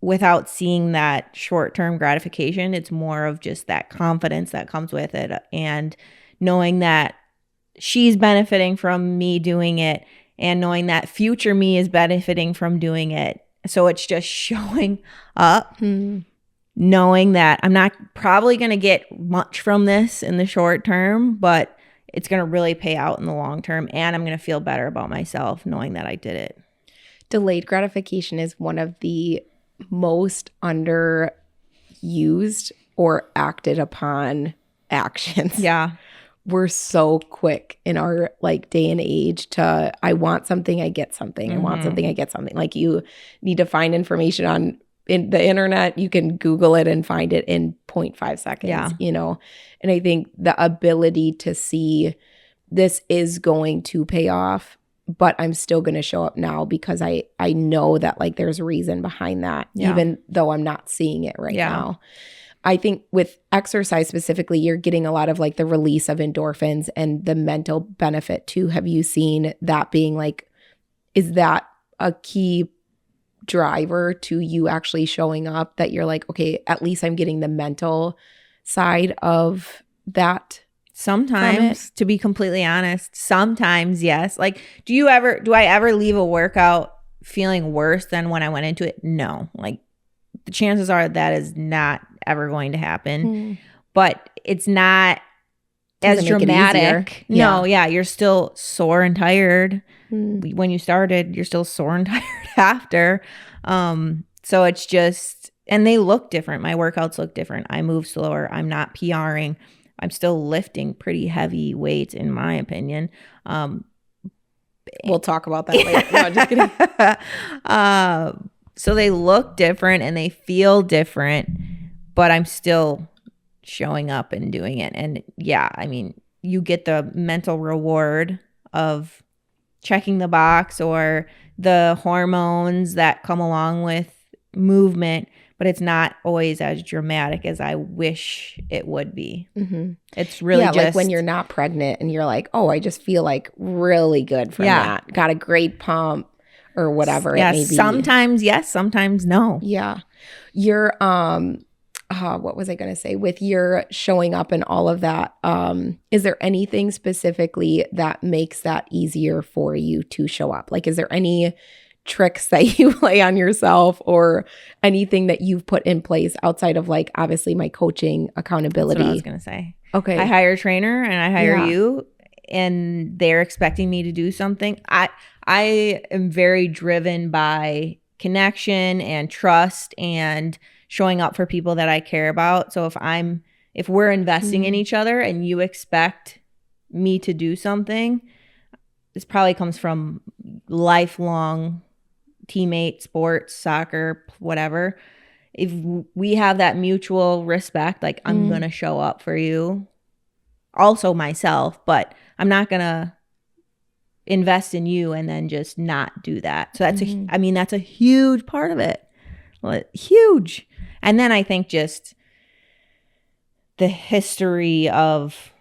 without seeing that short-term gratification. It's more of just that confidence that comes with it and knowing that she's benefiting from me doing it and knowing that future me is benefiting from doing it. So it's just showing up, knowing that I'm not probably going to get much from this in the short term, but it's going to really pay out in the long term. And I'm going to feel better about myself knowing that I did it.
Delayed gratification is one of the most underused or acted upon actions.
Yeah.
We're so quick in our like day and age to, I want something, I get something. I want something, I get something. Like you need to find information on in the internet. You can Google it and find it in 0.5 seconds, you know? And I think the ability to see this is going to pay off, but I'm still going to show up now because I know that like there's a reason behind that, even though I'm not seeing it right now. I think with exercise specifically, you're getting a lot of like the release of endorphins and the mental benefit too. Have you seen that being like, is that a key driver to you actually showing up, that you're like, okay, at least I'm getting the mental side of that?
Sometimes, to be completely honest, sometimes, yes. Like, do I ever leave a workout feeling worse than when I went into it? No. Like, the chances are that is not ever going to happen. But it's not as dramatic. No, you're still sore and tired. When you started, you're still sore and tired after. So it's just, and they look different. My workouts look different. I move slower. I'm not PRing. I'm still lifting pretty heavy weights in my opinion.
We'll talk about that later. No, I'm just kidding.
So they look different and they feel different, but I'm still showing up and doing it. And yeah, I mean, you get the mental reward of checking the box or the hormones that come along with movement, but it's not always as dramatic as I wish it would be.
Mm-hmm.
It's really just
like when you're not pregnant and you're like, oh, I just feel like really good from that. Got a great pump or whatever it may be.
Sometimes yes, sometimes no.
Yeah. You're what was I going to say? With your showing up and all of that, is there anything specifically that makes that easier for you to show up? Like, is there any tricks that you play on yourself or anything that you've put in place outside of like, obviously my coaching accountability?
That's what I was going to say.
Okay.
I hire a trainer and I hire you and they're expecting me to do something. I am very driven by connection and trust and showing up for people that I care about. So if we're investing in each other and you expect me to do something, this probably comes from lifelong teammate, sports, soccer, whatever. If we have that mutual respect, like I'm going to show up for you, also myself, but I'm not going to invest in you and then just not do that. So that's a huge part of it. Huge. And then I think just the history of,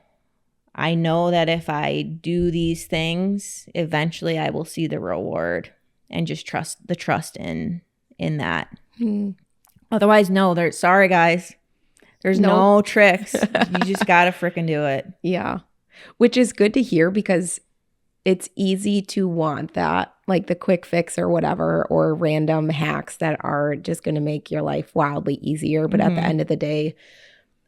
I know that if I do these things, eventually I will see the reward and just trust in that. Otherwise, no, sorry guys. There's no tricks. You just got to freaking do it.
Yeah. Which is good to hear because it's easy to want that, like the quick fix or whatever, or random hacks that are just going to make your life wildly easier. But at the end of the day,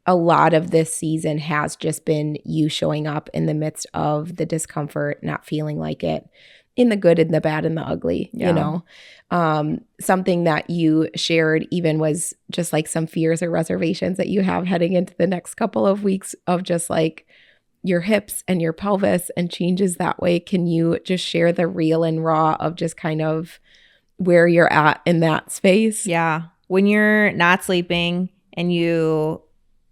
a lot of this season has just been you showing up in the midst of the discomfort, not feeling like it, in the good and the bad and the ugly, you know? Something that you shared even was just like some fears or reservations that you have heading into the next couple of weeks of just like your hips and your pelvis and changes that way. Can you just share the real and raw of just kind of where you're at in that space?
Yeah. When you're not sleeping and your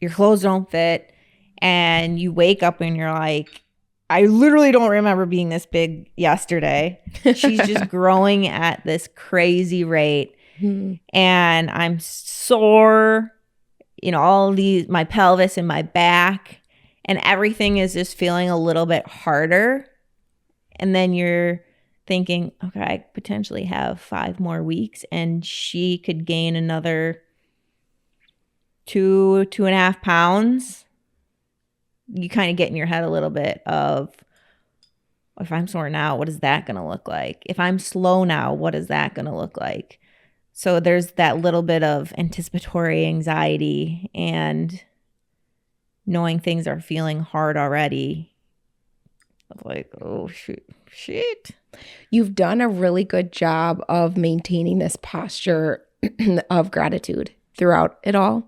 clothes don't fit and you wake up and you're like, I literally don't remember being this big yesterday. She's just growing at this crazy rate. And I'm sore, all these, my pelvis and my back, and everything is just feeling a little bit harder. And then you're thinking, okay, I potentially have 5 more weeks and she could gain another 2.5 pounds. You kind of get in your head a little bit of, if I'm sore now, what is that going to look like? If I'm slow now, what is that going to look like? So there's that little bit of anticipatory anxiety and knowing things are feeling hard already. Of like, oh, shit.
You've done a really good job of maintaining this posture of gratitude throughout it all.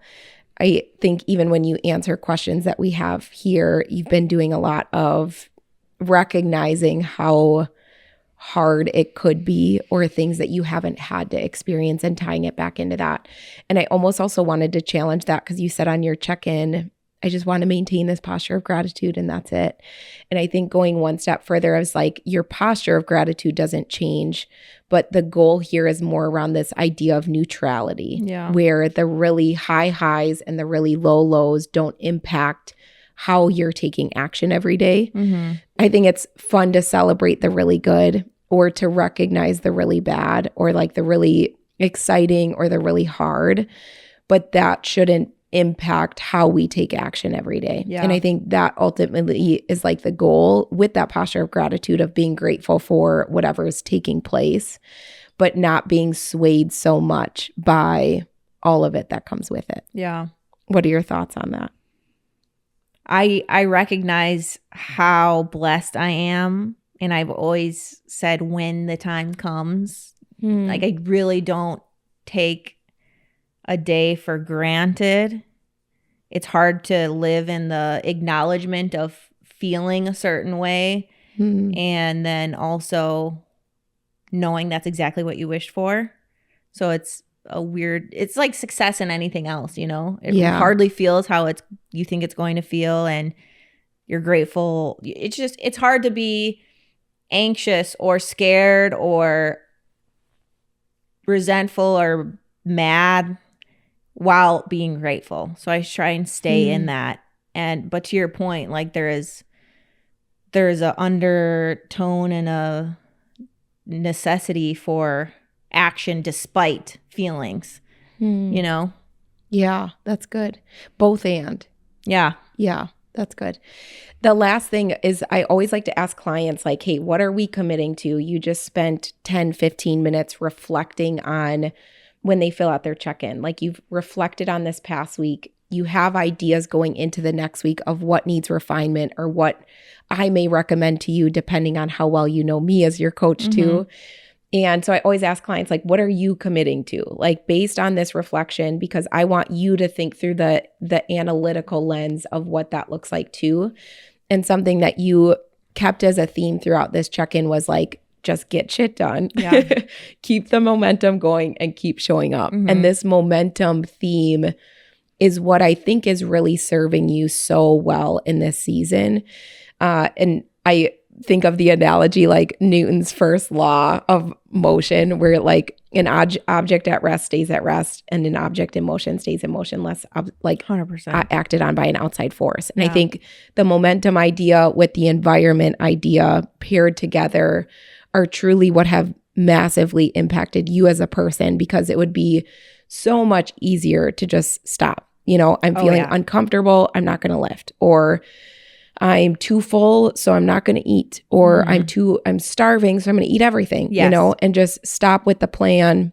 I think even when you answer questions that we have here, you've been doing a lot of recognizing how hard it could be or things that you haven't had to experience and tying it back into that. And I almost also wanted to challenge that because you said on your check-in, I just want to maintain this posture of gratitude and that's it. And I think going one step further, I was like, your posture of gratitude doesn't change, but the goal here is more around this idea of neutrality, where the really high highs and the really low lows don't impact how you're taking action every day. I think it's fun to celebrate the really good or to recognize the really bad or like the really exciting or the really hard, but that shouldn't impact how we take action every day. And I think that ultimately is like the goal with that posture of gratitude of being grateful for whatever is taking place, but not being swayed so much by all of it that comes with it.
Yeah.
What are your thoughts on that?
I recognize how blessed I am. And I've always said when the time comes, like I really don't take a day for granted. It's hard to live in the acknowledgement of feeling a certain way And then also knowing that's exactly what you wished for. So it's it's like success in anything else, you know? It hardly feels how you think it's going to feel, and you're grateful. It's hard to be anxious or scared or resentful or mad while being grateful. So I try and stay in that. But to your point, like there's a undertone and a necessity for action despite feelings, you know?
Yeah, that's good. Both and.
Yeah.
Yeah, that's good. The last thing is I always like to ask clients like, hey, what are we committing to? You just spent 10, 15 minutes reflecting on when they fill out their check-in. Like you've reflected on this past week. You have ideas going into the next week of what needs refinement or what I may recommend to you depending on how well you know me as your coach too. And so I always ask clients, like, what are you committing to? Like based on this reflection, because I want you to think through the analytical lens of what that looks like too. And something that you kept as a theme throughout this check-in was like, just get shit done. Yeah. Keep the momentum going and keep showing up. And this momentum theme is what I think is really serving you so well in this season. And I think of the analogy like Newton's first law of motion, where like an object at rest stays at rest and an object in motion stays in motion, less like 100% acted on by an outside force. And I think the momentum idea with the environment idea paired together are truly what have massively impacted you as a person, because it would be so much easier to just stop. You know, I'm feeling uncomfortable, I'm not going to lift, or I'm too full, so I'm not going to eat, or I'm starving, so I'm going to eat everything, you know, and just stop with the plan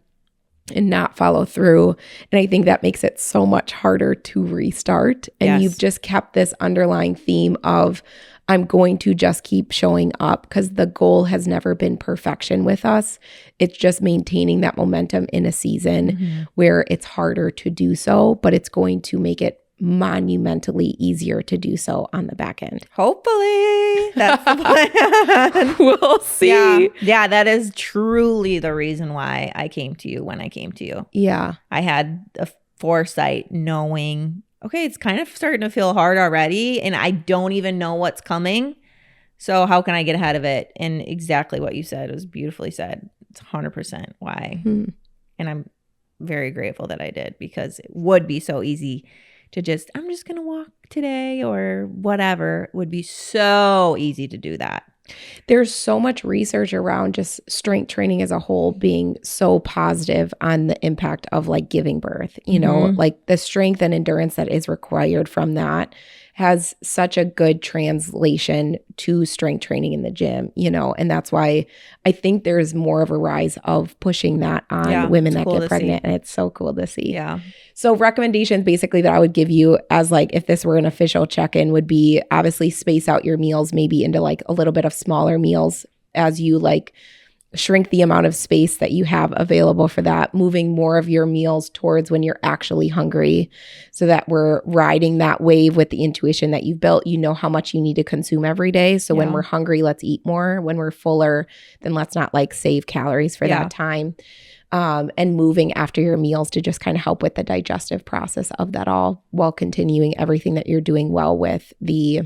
and not follow through. And I think that makes it so much harder to restart. And you've just kept this underlying theme of, I'm going to just keep showing up, because the goal has never been perfection with us. It's just maintaining that momentum in a season where it's harder to do so, but it's going to make it monumentally easier to do so on the back end.
Hopefully. That's the plan.
We'll see.
Yeah, that is truly the reason why I came to you when I came to you.
Yeah.
I had a foresight knowing, okay, it's kind of starting to feel hard already, and I don't even know what's coming. So how can I get ahead of it? And exactly what you said was beautifully said. It's 100% why. And I'm very grateful that I did, because it would be so easy to I'm just going to walk today or whatever. It would be so easy to do that.
There's so much research around just strength training as a whole being so positive on the impact of like giving birth, you know, like the strength and endurance that is required from that has such a good translation to strength training in the gym, you know, and that's why I think there's more of a rise of pushing that on women that get pregnant. And it's so cool to see.
Yeah.
So recommendations basically that I would give you as like, if this were an official check-in, would be obviously space out your meals maybe into like a little bit of smaller meals as you like shrink the amount of space that you have available for that, moving more of your meals towards when you're actually hungry, so that we're riding that wave with the intuition that you've built. You know how much you need to consume every day. So when we're hungry, let's eat more. When we're fuller, then let's not like save calories for that time. And moving after your meals to just kind of help with the digestive process of that all, while continuing everything that you're doing well with the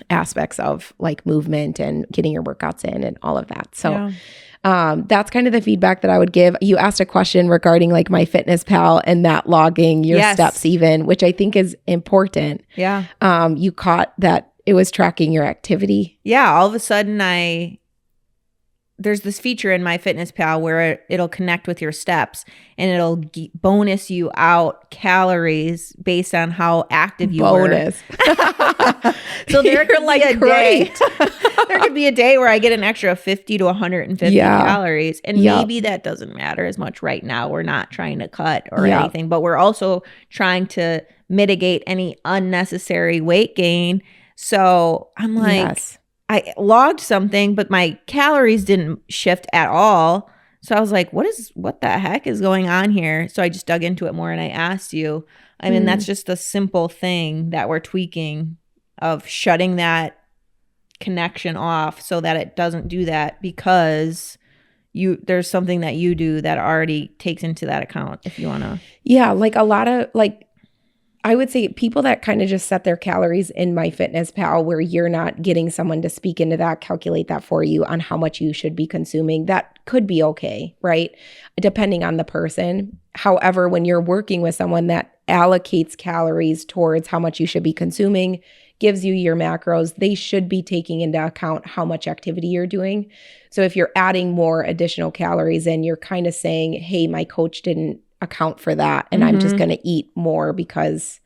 aspects of like movement and getting your workouts in and all of that. So that's kind of the feedback that I would give. You asked a question regarding like MyFitnessPal and that logging your steps even, which I think is important.
Yeah.
You caught that it was tracking your activity.
Yeah. All of a sudden there's this feature in MyFitnessPal where it'll connect with your steps, and it'll bonus you out calories based on how active you were. So there could be a day. There could be a day where I get an extra 50 to 150 calories, and maybe that doesn't matter as much right now. We're not trying to cut or anything, but we're also trying to mitigate any unnecessary weight gain. So I'm like, I logged something, but my calories didn't shift at all. So I was like, what the heck is going on here? So I just dug into it more, and I asked you. I mean, that's just a simple thing that we're tweaking, of shutting that connection off so that it doesn't do that, because there's something that you do that already takes into that account if you want to.
Yeah, like a lot of like, I would say people that kind of just set their calories in MyFitnessPal, where you're not getting someone to speak into that, calculate that for you on how much you should be consuming, that could be okay, right? Depending on the person. However, when you're working with someone that allocates calories towards how much you should be consuming, gives you your macros, they should be taking into account how much activity you're doing. So if you're adding more additional calories in, you're kind of saying, hey, my coach didn't account for that, and I'm just going to eat more because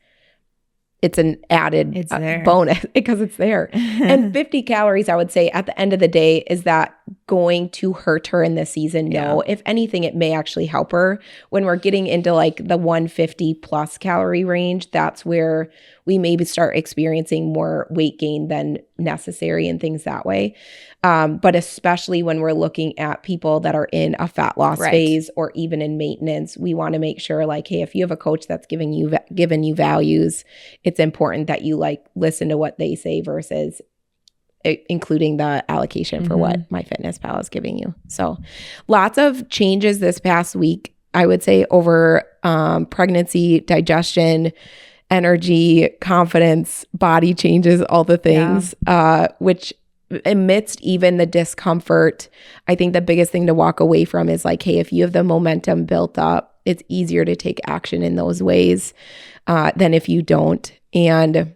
it's an added bonus because it's there. And 50 calories, I would say at the end of the day, is that going to hurt her in this season? No. If anything, it may actually help her. When we're getting into like the 150 plus calorie range, that's where we maybe start experiencing more weight gain than necessary and things that way. But especially when we're looking at people that are in a fat loss phase or even in maintenance, we want to make sure like, hey, if you have a coach that's giving you values, it's important that you like listen to what they say versus including the allocation for what MyFitnessPal is giving you. So lots of changes this past week, I would say, over pregnancy, digestion, energy, confidence, body changes, all the things, which amidst even the discomfort, I think the biggest thing to walk away from is like, hey, if you have the momentum built up, it's easier to take action in those ways than if you don't. And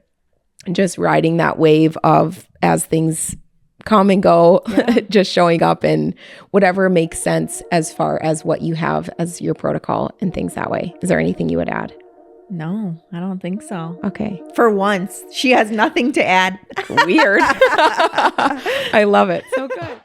just riding that wave of as things come and go, just showing up in whatever makes sense as far as what you have as your protocol and things that way. Is there anything you would add?
No, I don't think so.
Okay.
For once, she has nothing to add.
Weird. I love it. So good.